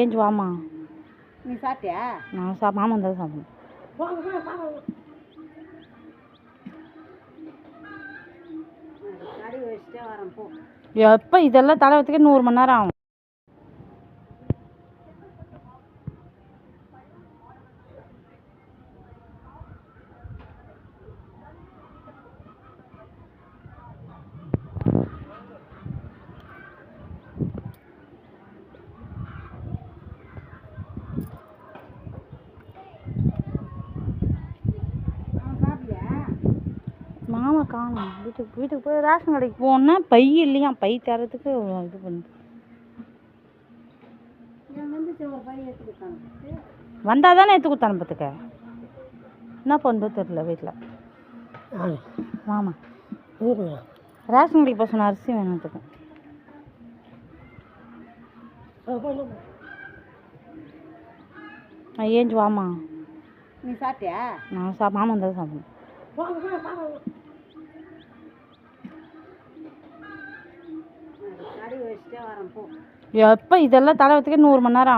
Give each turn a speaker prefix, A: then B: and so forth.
A: ஏஞ்சி வாமா.
B: நீ சாப்பிட்டியா?
A: நான் மாமா தான் சாப்பிடணும்.
B: கறி வச்சுட்டே வரேன் போ.
A: எப்போ இதெல்லாம் தலை வச்சுக்க 100 மணி நேரம் ஆகும். மாமா காணும். வீட்டுக்கு போய் ரேஷன் கடைக்கு போனால் பை இல்லையா, பை தரத்துக்கு இது பண்ணு. வந்தால் தானே எடுத்து கொடுத்து அனுப்பத்துக்க. என்ன பண்ணுறது தெரியல வீட்டில். மாமா ரேஷன் கடைக்கு போக சொன்ன அரிசி வேணுத்துக்கு. ஏஞ்சி வாமா.
B: நீ சாப்பிட்டியா?
A: நான் மாமா தான் சாப்பிடணும்.
B: கறி வச்சுட்டே வரேன் போ.
A: எப்போ இதெல்லாம் தலை வச்சுக்க 100 மணி நேரம் ஆகும்.